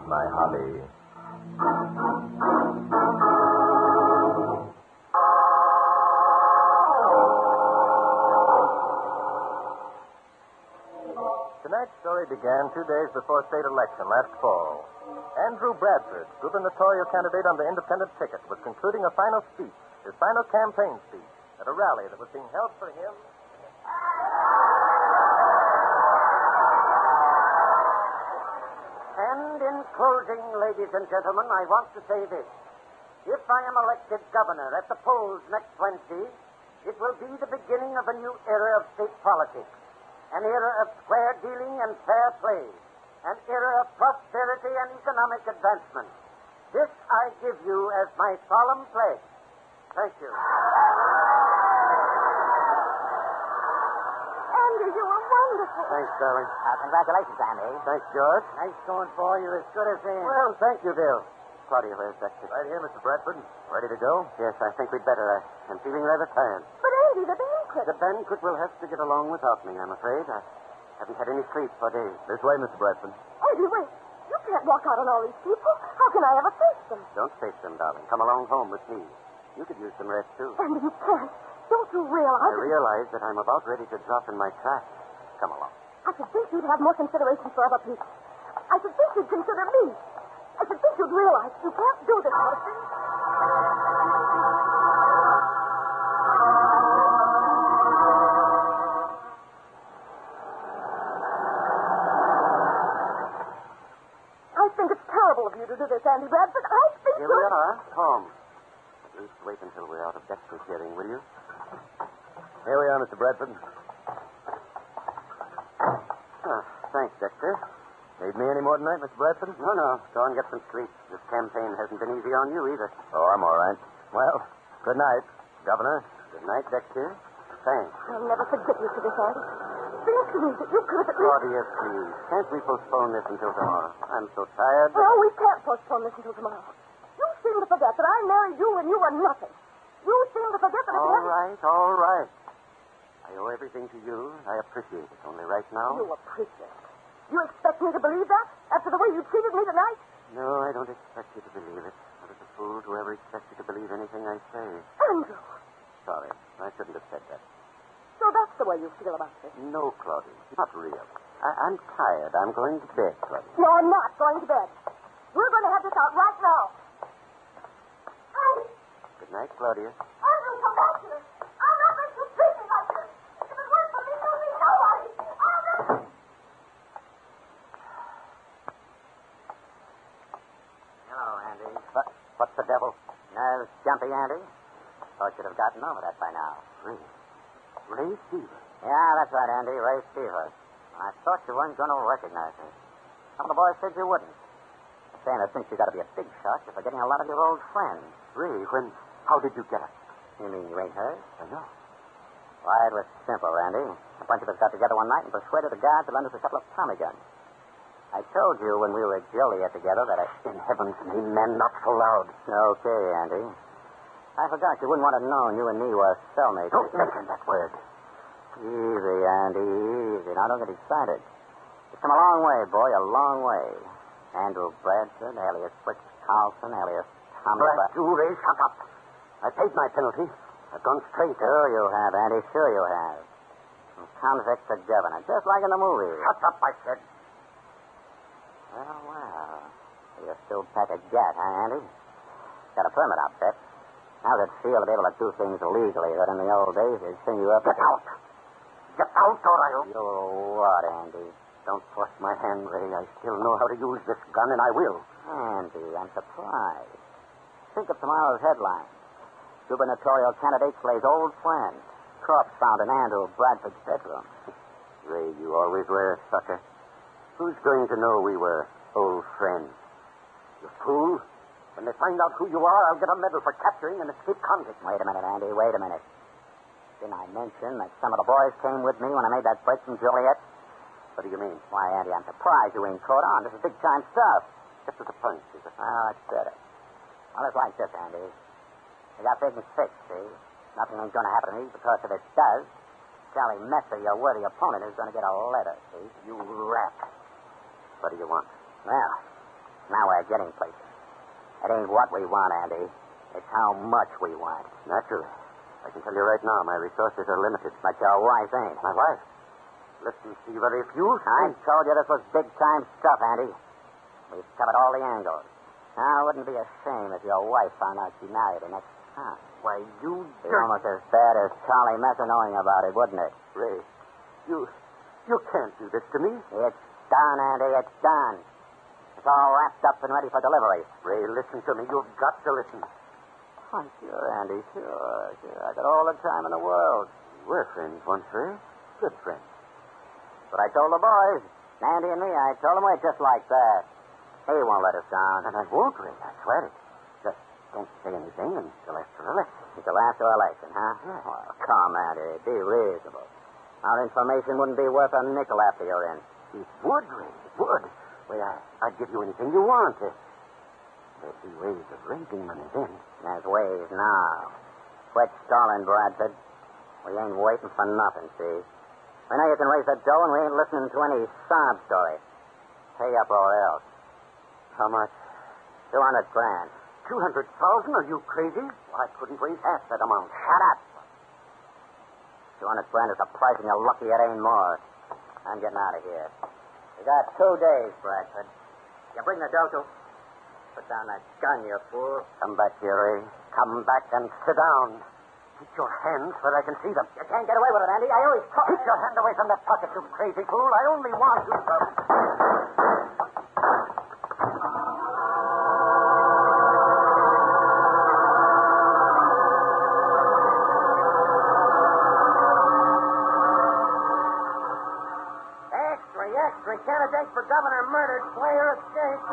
my Holly. Tonight's story began 2 days before state election last fall. Andrew Bradford, gubernatorial candidate on the independent ticket, was concluding a final speech, his final campaign speech, at a rally that was being held for him. And in closing, ladies and gentlemen, I want to say this. If I am elected governor at the polls next Wednesday, it will be the beginning of a new era of state politics. An era of square dealing and fair play. An era of prosperity and economic advancement. This I give you as my solemn pledge. Thank you. Andy, you were wonderful. Thanks, darling. Congratulations, Andy. Thanks, George. Nice going, boy. You're as good as in. Well, thank you, Bill. Claudia, where's Dexter? Right here, Mr. Bradford. Ready to go? Yes, I think we'd better. I'm feeling rather tired. But Andy, the banquet. The banquet will have to get along without me, I'm afraid. I haven't had any sleep for days. This way, Mr. Bradford. Andy, wait. You can't walk out on all these people. How can I ever face them? Don't face them, darling. Come along home with me. You could use some rest, too. Andy, you can't. Don't you realize... I realize that I'm about ready to drop in my tracks. Come along. I should think you'd have more consideration for other people. I should think you'd consider me. I should think you'd realize you can't do this sort of thing. I think it's terrible of you to do this, Andy Bradford. I think Here we are, home. At least wait until we're out of Dexter's hearing, will you? Here we are, Mr. Bradford. Thanks, Dexter. Need me any more tonight, Mr. Bradford? No. Go and get some sleep. This campaign hasn't been easy on you either. Oh, I'm all right. Well, good night, Governor. Good night, Dexter. Thanks. I'll never forget you for this, Andy. Think to me that you could have at least... Claudia, please. Can't we postpone this until tomorrow? I'm so tired. No, we can't postpone this until tomorrow. You seem to forget that I married you and you were nothing. You seem to forget that... All right. I owe everything to you. I appreciate it. Only right now... You appreciate it. You expect me to believe that? After the way you treated me tonight? No, I don't expect you to believe it. I was a fool to ever expect you to believe anything I say. Andrew. Sorry. I shouldn't have said that. So that's the way you feel about this? No, Claudia. Not real. I'm tired. I'm going to bed, Claudia. No, I'm not going to bed. We're going to have this out right now. Andy! Good night, Claudia. Andrew, come back here. I'll not let you treat me like this. If it weren't for me, you'll be nobody. I'll never... Hello, Andy. What's the devil? Nerves jumpy, Andy? Thought you'd have gotten over that by now. Ray Stevens. Yeah, that's right, Andy. Ray Stevens. I thought you weren't going to recognize me. Some of the boys said you wouldn't. Saying I think you got to be a big shot. You're forgetting a lot of your old friends. Ray, how did you get us? You mean you ain't hurt? I know. Why, it was simple, Randy. A bunch of us got together one night and persuaded the guards to lend us a couple of Tommy guns. I told you when we were at Joliet together that I... In heaven's name, man, not so loud. Okay, Andy. I forgot you wouldn't want to know you and me were cellmates. Don't mention that word. Easy, Andy, easy. Now, don't get excited. You've come a long way, boy, a long way. Andrew Bradford, alias Fritz Carlson, alias Tommy... Ray, shut up. I paid my penalty. I've gone straight. Sure you have, Andy, sure you have. From convict to governor, just like in the movies. Shut up, I said. Well. You're still pack a gat, huh, Andy? Got a permit, I'll bet. How's it feel to be able to do things legally that in the old days they'd sing you up? Get out. Get out, or I'll... You're what, Andy? Don't force my hand, Ray. I still know how to use this gun, and I will. Andy, I'm surprised. Think of tomorrow's headline. Gubernatorial candidate slays old friend. Corpse found in Andrew Bradford's bedroom. Ray, you always were a sucker. Who's going to know we were old friends? You fool. When they find out who you are, I'll get a medal for capturing an escaped convict. Wait a minute, Andy. Wait a minute. Didn't I mention that some of the boys came with me when I made that break from Joliet? What do you mean? Why, Andy, I'm surprised you ain't caught on. This is big-time stuff. Just as a punch, is it? Oh, that's better. Well, it's like this, Andy. We got things fixed, see? Nothing ain't going to happen to me because if it does, Charlie Messer, your worthy opponent, is going to get a letter, see? You rat. What do you want? Well, Now we're getting places. It ain't what we want, Andy. It's how much we want. Naturally. I can tell you right now, my resources are limited. But your wife ain't. My wife? Listen, Seaver, if you... I told you this was big-time stuff, Andy. We've covered all the angles. Now, it wouldn't be a shame if your wife found out she married an ex-con. Why, you... It's almost as bad as Charlie Messer knowing about it, wouldn't it? Ray, you can't do this to me. It's done, Andy. It's done. It's all wrapped up and ready for delivery. Ray, listen to me. You've got to listen. Oh, sure, Andy. Sure. I got all the time in the world. We were friends once, Ray. Good friends. But I told the boys, Andy and me, I told them we're just like that. He won't let us down. And I won't, Ray. I swear it. Just don't say anything until after election. Until after election, huh? Yeah. Well, come, Andy. Be reasonable. Our information wouldn't be worth a nickel after you're in. It would, Ray. It would. Well, I'd give you anything you want. There'd be ways of raising money then. There's ways now. Quit stalling, Bradford. We ain't waiting for nothing, see? We know you can raise the dough, and we ain't listening to any sob story. Pay up or else. How much? 200 grand. 200,000? Are you crazy? Well, I couldn't raise half that amount. Shut up. 200 grand is the price, and you're lucky it ain't more. I'm getting out of here. You got 2 days, Bradford. You bring the dough to... Put down that gun, you fool. Come back here, Ray. Come back and sit down. Keep your hands where I can see them. You can't get away with it, Andy. I always told you. Keep your hand away from that pocket, you crazy fool. I only want you to... Extra. Candidate for governor murdered. Slayer escaped.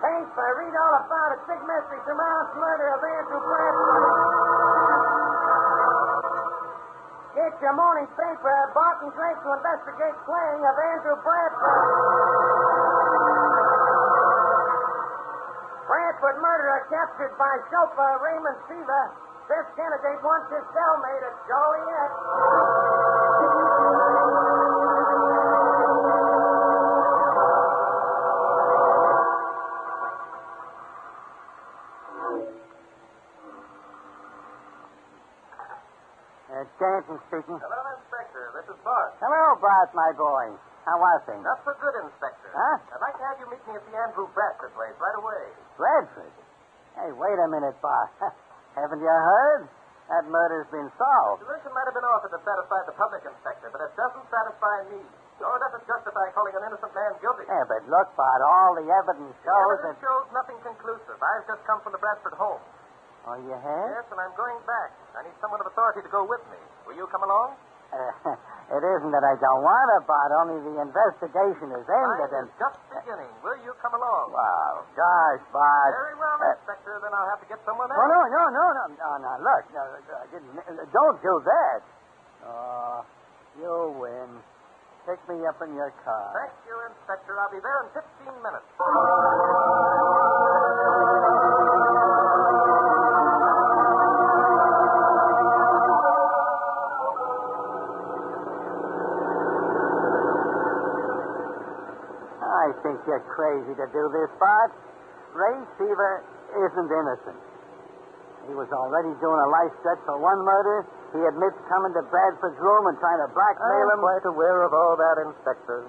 Paper. Read all about it. Big mystery surrounds murder of Andrew Bradford. Get your morning paper. Barton Drake to investigate slaying of Andrew Bradford. Bradford murderer captured by chauffeur Raymond Seaver. This candidate wants his cellmate at Joliet. Danton speaking. Hello, Inspector. This is Bart. Hello, Bart, my boy. How are things? Not so good, Inspector. Huh? I'd like to have you meet me at the Andrew Bradford place right away. Bradford? Hey, wait a minute, Bart. Haven't you heard? That murder's been solved. The solution might have been offered to satisfy the public, Inspector, but it doesn't satisfy me. Nor does it justify calling an innocent man guilty. Yeah, but look, Bart, all the evidence shows The evidence that... shows nothing conclusive. I've just come from the Bradford home. Oh, you have? Yes, and I'm going back. I need someone of authority to go with me. Will you come along? It isn't that I don't want to, Bart. Only the investigation is ended Mine is just beginning. Will you come along? Wow, gosh, Bart. Very well, Inspector. Then I'll have to get someone else. Oh, no. Look, don't do that. Oh, you win. Pick me up in your car. Thank you, Inspector. I'll be there in 15 minutes. I think you're crazy to do this, Bart. Ray Seaver isn't innocent. He was already doing a life stretch for one murder. He admits coming to Bradford's room and trying to blackmail him. I'm quite aware of all that, Inspector.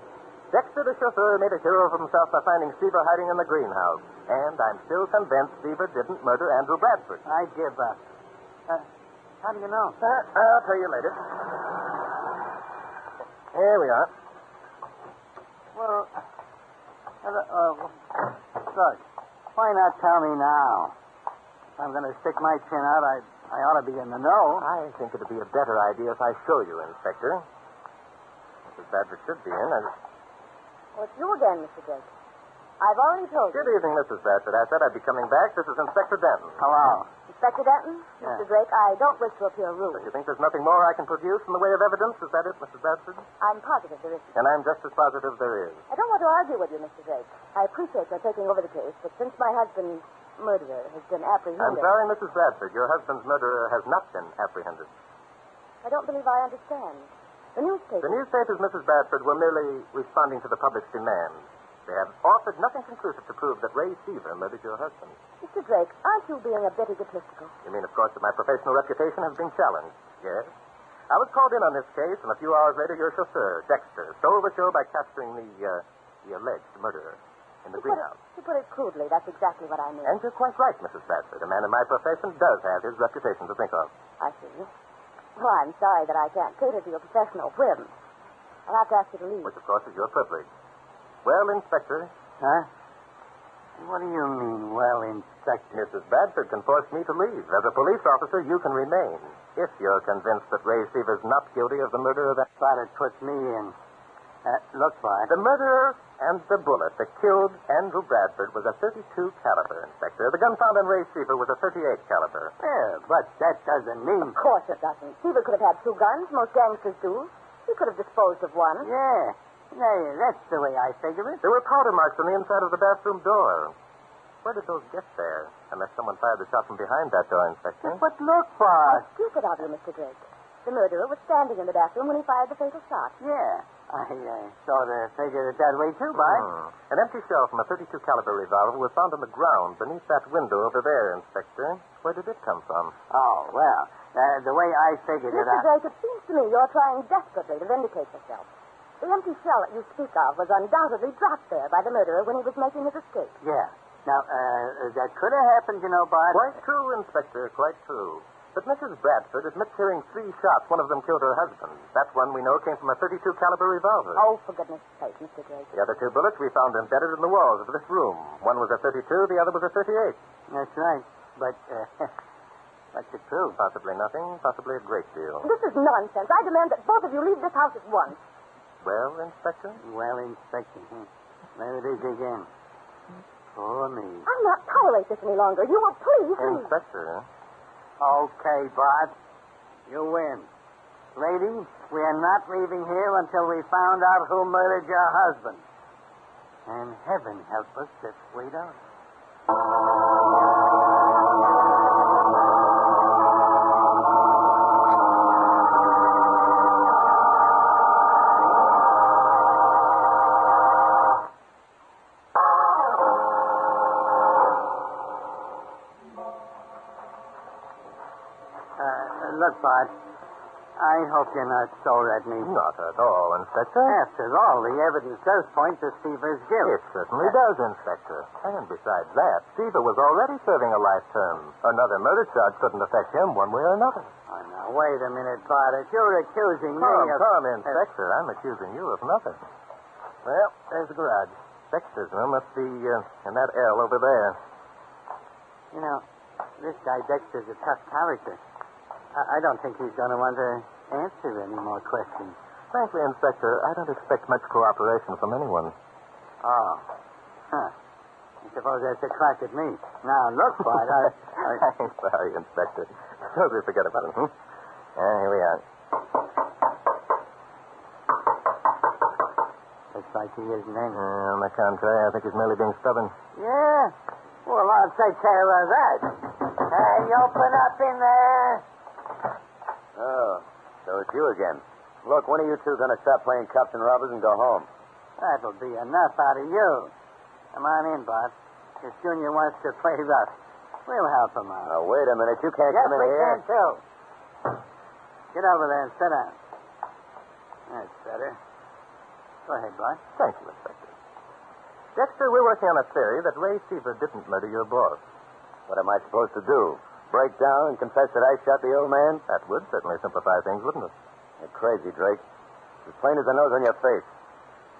Dexter, the chauffeur, made a hero of himself by finding Seaver hiding in the greenhouse. And I'm still convinced Seaver didn't murder Andrew Bradford. I give up. How do you know? I'll tell you later. Here we are. Well, look, why not tell me now? If I'm going to stick my chin out, I ought to be in the know. I think it'd be a better idea if I show you, Inspector. Mrs. Bradford should be in. Oh, it's you again, Mr. Drake. I've already told you. Good evening, Mrs. Bradford. I said I'd be coming back. This is Inspector Denton. Hello. Inspector Denton? Yeah. Mr. Drake, I don't wish to appear rude. So you think there's nothing more I can produce in the way of evidence? Is that it, Mrs. Bradford? I'm positive there isn't. And I'm just as positive there is. I don't want to argue with you, Mr. Drake. I appreciate your taking over the case, but since my husband's murderer has been apprehended... I'm sorry, Mrs. Bradford. Your husband's murderer has not been apprehended. I don't believe I understand. The newspapers. The newspapers, Mrs. Bradford, were merely responding to the public's demands. They have offered nothing conclusive to prove that Ray Seaver murdered your husband. Mr. Drake, aren't you being a bit egotistical? You mean, of course, that my professional reputation has been challenged? Yes. I was called in on this case, and a few hours later, your chauffeur, Dexter, stole the show by capturing the alleged murderer in the greenhouse. To put it crudely, that's exactly what I mean. And you're quite right, Mrs. Bradford. A man in my profession does have his reputation to think of. I see. Well, I'm sorry that I can't cater to your professional whim. I'll have to ask you to leave. Which, of course, is your privilege. Well, Inspector. Huh? What do you mean, well, Inspector? Mrs. Bradford can force me to leave. As a police officer, you can remain. If you're convinced that Ray Seaver's not guilty of the murder of that... But it puts me in. Look, Bart. The murderer and the bullet that killed Andrew Bradford was a .32 caliber, Inspector. The gun found on Ray Seaver was a .38 caliber. Yeah, but that doesn't mean... Of course it doesn't. Seaver could have had two guns. Most gangsters do. He could have disposed of one. Yeah. Yeah, that's the way I figure it. There were powder marks on the inside of the bathroom door. Where did those get there? Unless someone fired the shot from behind that door, Inspector. But look, How Bart. stupid of you, Mr. Drake. The murderer was standing in the bathroom when he fired the fatal shot. Yeah, I sort of figured it that way, too, Bart. An empty shell from a .32 caliber revolver was found on the ground beneath that window over there, Inspector. Where did it come from? Oh, well, the way I figured it Mr. out... Drake, it seems to me you're trying desperately to vindicate yourself. The empty shell that you speak of was undoubtedly dropped there by the murderer when he was making his escape. Yeah. Now, that could have happened, you know, Bart. Quite true, Inspector, quite true. But Mrs. Bradford admits hearing 3 shots. One of them killed her husband. That one, we know, came from a .32 caliber revolver. Oh, for goodness sake, Mr. Drake. The other 2 bullets we found embedded in the walls of this room. One was a .32, the other was a .38. That's right. But, what's it prove? Possibly nothing, possibly a great deal. This is nonsense. I demand that both of you leave this house at once. Well, Inspector? Well, Inspector, there it is again. Poor me. I'll not tolerate this any longer. You will please leave. Inspector? Okay, Bart. You win. Lady, we are not leaving here until we found out who murdered your husband. And heaven help us if we don't. Look, Bart, I hope you're not sore at me. Not at all, Inspector. After all, the evidence does point to Seaver's guilt. It certainly does, Inspector. And besides that, Seaver was already serving a life term. Another murder charge couldn't affect him one way or another. Oh, now, wait a minute, Bart. If you're accusing me of... Come, Inspector. I'm accusing you of nothing. Well, there's the garage. Dexter's room must be in that L over there. You know, this guy Dexter's a tough character. I don't think he's going to want to answer any more questions. Frankly, Inspector, I don't expect much cooperation from anyone. Oh. Huh. I suppose that's a crack at me. Now, look, Bart, I'm sorry, Inspector. Suppose we forget about it, here we are. Looks like he isn't in. On the contrary, I think he's merely being stubborn. Yeah? Well, I'll take care of that. Hey, open up in there. Oh, so it's you again. Look, when are you two going to stop playing cops and robbers and go home? That'll be enough out of you. Come on in, Bart. If Junior wants to play rough, we'll help him out. Now, wait a minute. You can't Yes, come in we here. can, too. Get over there and sit down. That's better. Go ahead, Bart. Thank you, Inspector. Dexter, we're working on a theory that Ray Seaver didn't murder your boss. What am I supposed to do? Break down and confess that I shot the old man? That would certainly simplify things, wouldn't it? You're crazy, Drake. As plain as the nose on your face.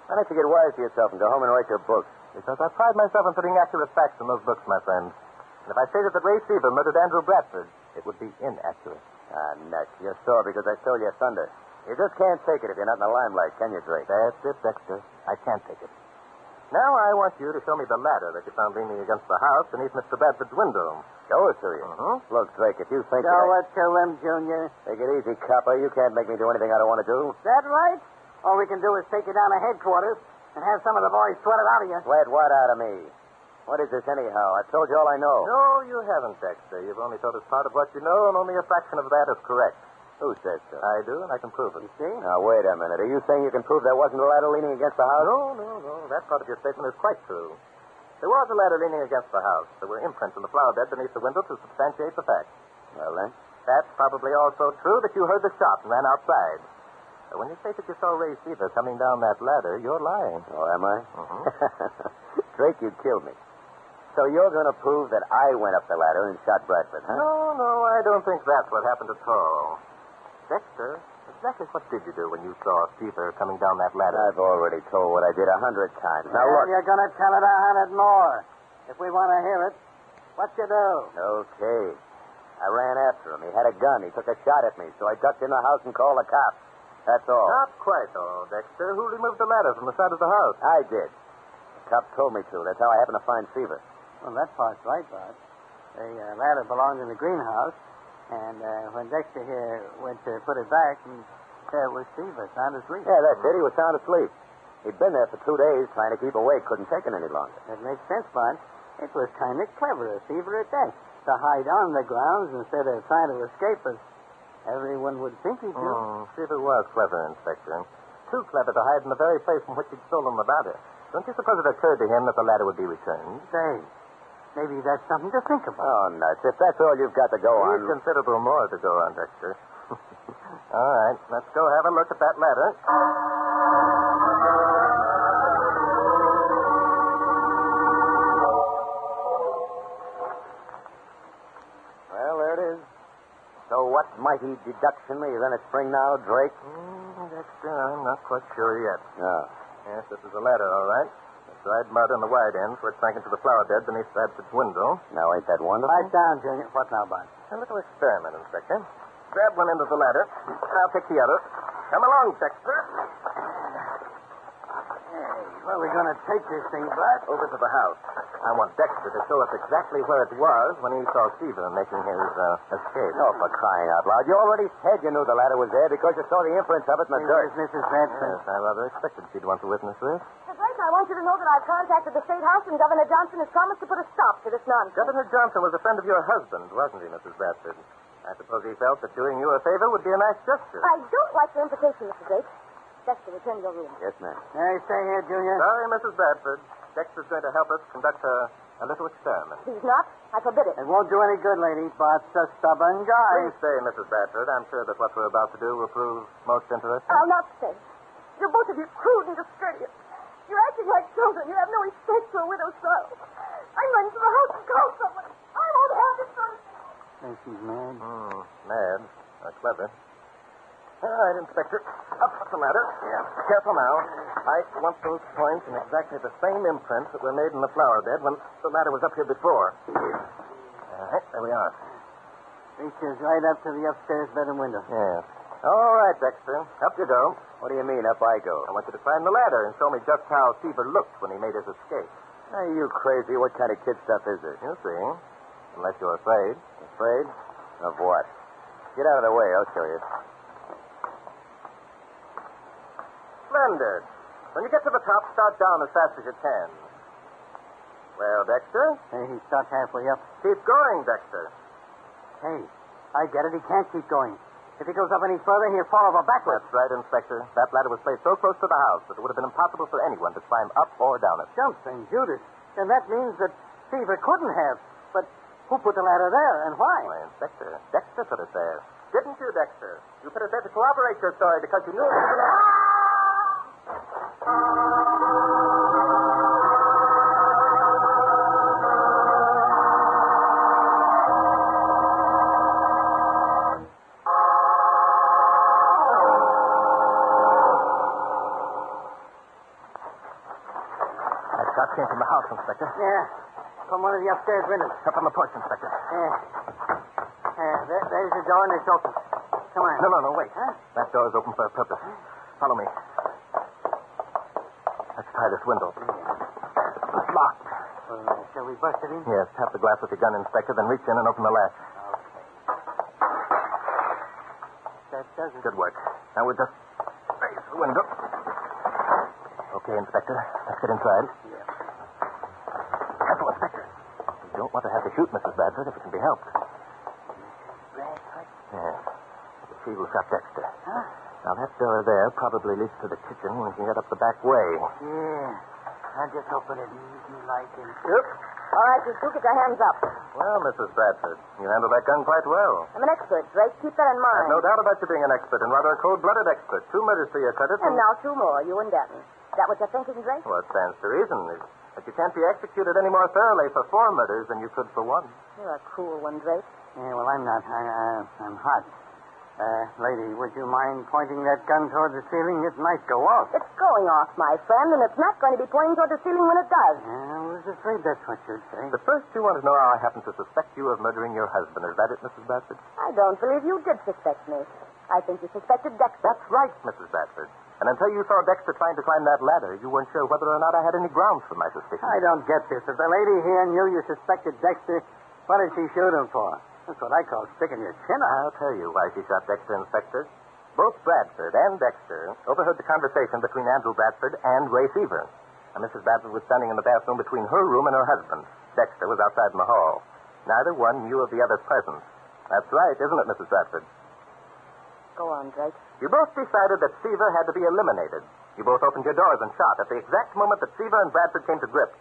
Why don't you get wise to yourself and go home and write your books? Because I pride myself in putting accurate facts in those books, my friend. And if I stated that Ray Seaver murdered Andrew Bradford, it would be inaccurate. Ah, nuts. You're sore because I stole your thunder. You just can't take it if you're not in the limelight, can you, Drake? That's it, Dexter. I can't take it. Now I want you to show me the ladder that you found leaning against the house beneath Mr. Bradford's window. Show it to you. Look, Drake, if you think Show it to him, Junior. Take it easy, copper. You can't make me do anything I don't want to do. That right? All we can do is take you down to headquarters and have some of the boys sweat it out of you. Sweat what out of me? What is this anyhow? I've told you all I know. No, you haven't, Dexter. You've only told us part of what you know, and only a fraction of that is correct. Who says so? I do, and I can prove it. You see? Now, wait a minute. Are you saying you can prove there wasn't a ladder leaning against the house? No. That part of your statement is quite true. There was a ladder leaning against the house. There were imprints in the flower bed beneath the window to substantiate the fact. Well, then? That's probably also true that you heard the shot and ran outside. But when you say that you saw Ray Seaver coming down that ladder, you're lying. Oh, am I? Mm-hmm. Drake, you killed me. So you're going to prove that I went up the ladder and shot Bradford, huh? No, I don't think that's what happened at all. Dexter, exactly what did you do when you saw Seaver coming down that ladder? I've already told what I did 100 times. Now, Well, look. you're going to tell it 100 more. If we want to hear it, what you do? Okay. I ran after him. He had a gun. He took a shot at me, so I ducked in the house and called the cops. That's all. Not quite all, Dexter. Who removed the ladder from the side of the house? I did. The cops told me to. That's how I happened to find Seaver. Well, that part's right, Bart. The ladder belonged in the greenhouse, and when Dexter here went to put it back, there was Seaver, sound asleep. Yeah, that's it. He was sound asleep. He'd been there for 2 days trying to keep awake. Couldn't take it any longer. That makes sense, Bart. It was kind of clever of Seaver at that, to hide on the grounds instead of trying to escape as everyone would think he'd do. Seaver was clever, Inspector. Too clever to hide in the very place from which he'd stolen the ladder. Don't you suppose it occurred to him that the ladder would be returned? Say, maybe that's something to think about. Oh, nuts. If that's all you've got to go on. There's considerable more to go on, Dexter. All right, let's go have a look at that ladder. Well, there it is. So what mighty deduction are you going to spring now, Drake? Dexter, I'm not quite sure yet. No. Yes, this is a ladder, all right. There's dried mud on the wide end where it sank into the flower bed beneath Bradford's window. Now, ain't that wonderful? Pipe down, Junior. What now, Bart? A little experiment, Inspector. Grab one end of the ladder. I'll take the other. Come along, Dexter. Hey, where are we going to take this thing, Bart? Over to the house. I want Dexter to show us exactly where it was when he saw Seaver making his escape. Oh, for crying out loud. You already said you knew the ladder was there because you saw the imprints of it in the dirt. Where's Mrs. Bradford? Yes, I rather expected she'd want to witness this. Mr. Drake, I want you to know that I've contacted the State House, and Governor Johnson has promised to put a stop to this nonsense. Governor Johnson was a friend of your husband, wasn't he, Mrs. Bradford? I suppose he felt that doing you a favor would be a nice gesture. I don't like your implication, Mr. Drake. Dexter, return to your room. Yes, ma'am. Hey, stay here, Junior. Sorry, Mrs. Bradford. Dexter's going to help us conduct a little experiment. He's not. I forbid it. It won't do any good, lady. Bart's a stubborn guy. Please stay, Mrs. Bradford. I'm sure that what we're about to do will prove most interesting. I'll not stay. You're both of you crude and discourteous. You're acting like children. You have no respect for a widow's sorrow. I'm running to the house and call someone. I won't have this son. Think she's mad? Mad. Clever. All right, Inspector. Up the ladder. Yeah. Careful now. I want those points in exactly the same imprints that were made in the flower bed when the ladder was up here before. All right, there we are. Reaches right up to the upstairs bedroom window. Yes. All right, Dexter. Up you go. What do you mean, up I go? I want you to climb the ladder and show me just how Seaver looked when he made his escape. Are you crazy? What kind of kid stuff is this? You'll see. Unless you're afraid. Afraid? Of what? Get out of the way. I'll show you. Splendid. When you get to the top, start down as fast as you can. Well, Dexter? Hey, he's stuck halfway up. Keep going, Dexter. Hey, I get it. He can't keep going. If he goes up any further, he'll fall over backwards. That's right, Inspector. That ladder was placed so close to the house that it would have been impossible for anyone to climb up or down it. Jumping Judas. And that means that Seaver couldn't have. But who put the ladder there and why? Why, Inspector, Dexter put it there. Didn't you, Dexter? You put it there to corroborate your story because you knew it was That shot came from the house, Inspector. Yeah, from one of the upstairs windows. Up on the porch, Inspector. There's the door and it's open. Come on. No, wait. Huh? That door is open for a purpose. Follow me. Let's try this window. It's locked. Shall we bust it in? Yes, tap the glass with your gun, Inspector, then reach in and open the latch. That does it. Good work. Now we'll just raise the window. Okay, Inspector. Let's get inside. Yeah. Careful, Inspector. We don't want to have to shoot Mrs. Bradford if it can be helped. Bradford? Yes. If she Seaver shot Dexter. Huh? Now, that door there probably leads to the kitchen. We can get up the back way. Yeah. I'll just open it easy like and... Yep. All right, you two, get your hands up. Well, Mrs. Bradford, you handle that gun quite well. I'm an expert, Drake. Keep that in mind. I've no doubt about you being an expert, and rather a cold-blooded expert. 2 murders to your credit. And now 2 more, you and Denton. Is that what you're thinking, Drake? Well, it stands to reason. But you can't be executed any more thoroughly for 4 murders than you could for 1. You're a cool one, Drake. Yeah, well, I'm not. I'm hot. Lady, would you mind pointing that gun toward the ceiling? It might go off. It's going off, my friend, and it's not going to be pointing toward the ceiling when it does. I was afraid that's what you'd say. But first, you want to know how I happen to suspect you of murdering your husband. Is that it, Mrs. Bradford? I don't believe you did suspect me. I think you suspected Dexter. That's right, Mrs. Bradford. And until you saw Dexter trying to climb that ladder, you weren't sure whether or not I had any grounds for my suspicion. I don't get this. If the lady here knew you suspected Dexter, what did she shoot him for? That's what I call sticking your chin out. I'll tell you why she shot Dexter, Inspector. Both Bradford and Dexter overheard the conversation between Andrew Bradford and Ray Seaver. And Mrs. Bradford was standing in the bathroom between her room and her husband. Dexter was outside in the hall. Neither one knew of the other's presence. That's right, isn't it, Mrs. Bradford? Go on, Drake. You both decided that Seaver had to be eliminated. You both opened your doors and shot at the exact moment that Seaver and Bradford came to grips.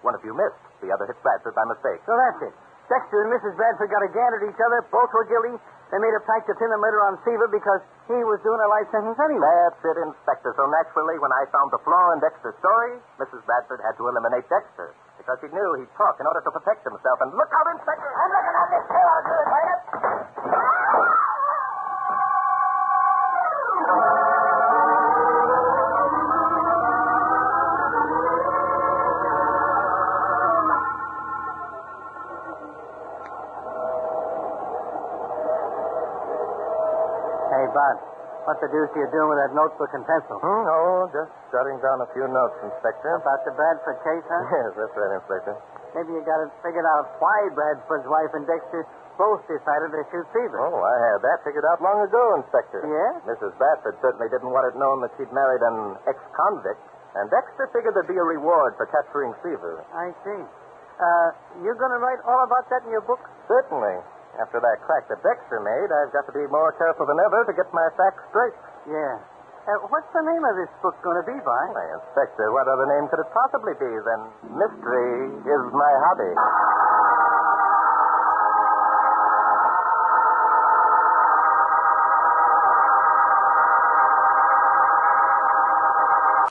One of you missed. The other hit Bradford by mistake. So that's it. Dexter and Mrs. Bradford got a gant at each other. Both were guilty. They made a pact to pin the murder on Seaver because he was doing a life sentence anyway. That's it, Inspector. So naturally, when I found the flaw in Dexter's story, Mrs. Bradford had to eliminate Dexter because she knew he'd talk in order to protect himself. And look out, Inspector! I'm looking at this tail. I'll do it, will you? Hey, Bud, what the deuce are you doing with that notebook and pencil? Oh, just jotting down a few notes, Inspector. About the Bradford case, huh? Yes, that's right, Inspector. Maybe you got it figured out why Bradford's wife and Dexter both decided to shoot Seaver. Oh, I had that figured out long ago, Inspector. Yeah? Mrs. Bradford certainly didn't want it known that she'd married an ex-convict, and Dexter figured there'd be a reward for capturing Seaver. I see. You going to write all about that in your book? Certainly. After that crack that Dexter made, I've got to be more careful than ever to get my facts straight. Yeah. What's the name of this book going to be, Bart? Why, Inspector, what other name could it possibly be than Mystery is My Hobby?